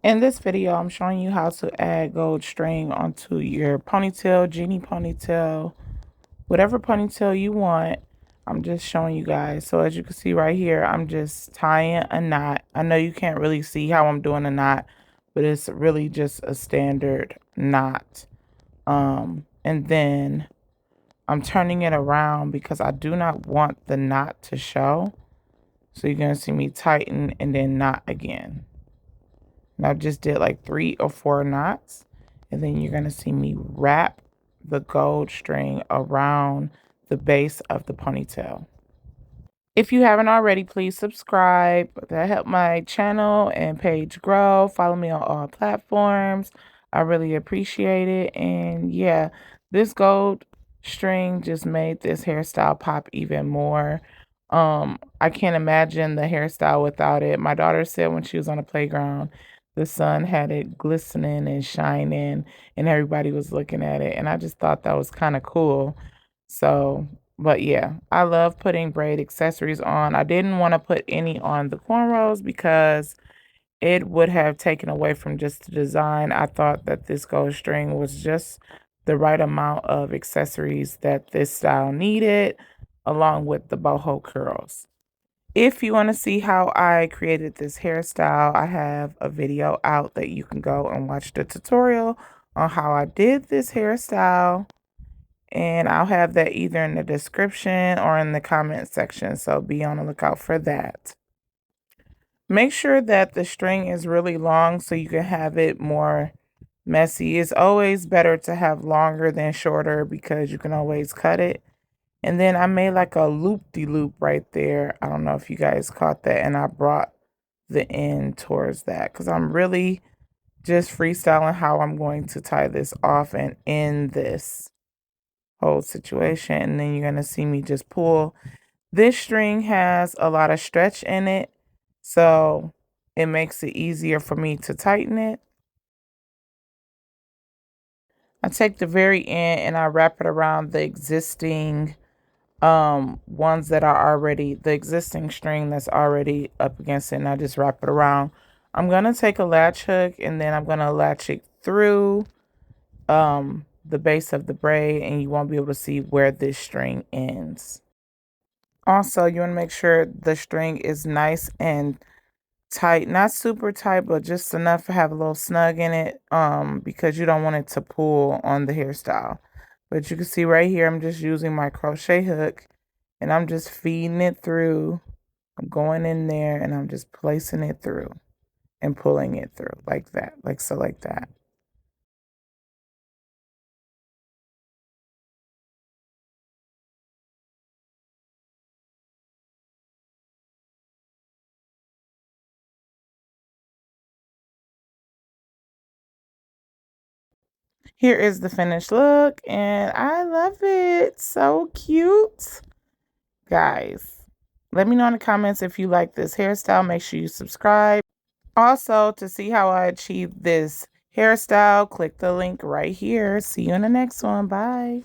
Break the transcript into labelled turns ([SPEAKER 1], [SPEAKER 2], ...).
[SPEAKER 1] In this video, I'm showing you how to add gold string onto your ponytail, Genie ponytail, whatever ponytail you want. I'm just showing you guys. So as you can see right here, I'm just tying a knot. I know you can't really see how I'm doing a knot, but it's really just a standard knot. And then I'm turning it around because I do not want the knot to show. So you're going to see me tighten and then knot again. And I just did like 3 or 4 knots. And then you're going to see me wrap the gold string around the base of the ponytail. If you haven't already, please subscribe. That helps my channel and page grow. Follow me on all platforms. I really appreciate it. And yeah, this gold string just made this hairstyle pop even more. I can't imagine the hairstyle without it. My daughter said when she was on the playground, the sun had it glistening and shining, and everybody was looking at it. And I just thought that was kind of cool. So, but yeah, I love putting braid accessories on. I didn't want to put any on the cornrows because it would have taken away from just the design. I thought that this gold string was just the right amount of accessories that this style needed, along with the boho curls. If you want to see how I created this hairstyle, I have a video out that you can go and watch the tutorial on how I did this hairstyle. And I'll have that either in the description or in the comment section. So be on the lookout for that. Make sure that the string is really long so you can have it more messy. It's always better to have longer than shorter because you can always cut it. And then I made like a loop-de-loop right there. I don't know if you guys caught that. And I brought the end towards that because I'm really just freestyling how I'm going to tie this off and end this whole situation. And then you're going to see me just pull. This string has a lot of stretch in it, so it makes it easier for me to tighten it. I take the very end and I wrap it around the existing ones that are already, the existing string that's already up against it, and I just wrap it around. I'm going to take a latch hook and then I'm going to latch it through the base of the braid, and you won't be able to see where this string ends. Also, you want to make sure the string is nice and tight, not super tight, but just enough to have a little snug in it, because you don't want it to pull on the hairstyle. But you can see right here, I'm just using my crochet hook and I'm just feeding it through. I'm going in there and I'm just placing it through and pulling it through like that, like so, like that. Here is the finished look and I love it. So cute. Guys, let me know in the comments if you like this hairstyle. Make sure you subscribe. Also, to see how I achieved this hairstyle, click the link right here. See you in the next one. Bye.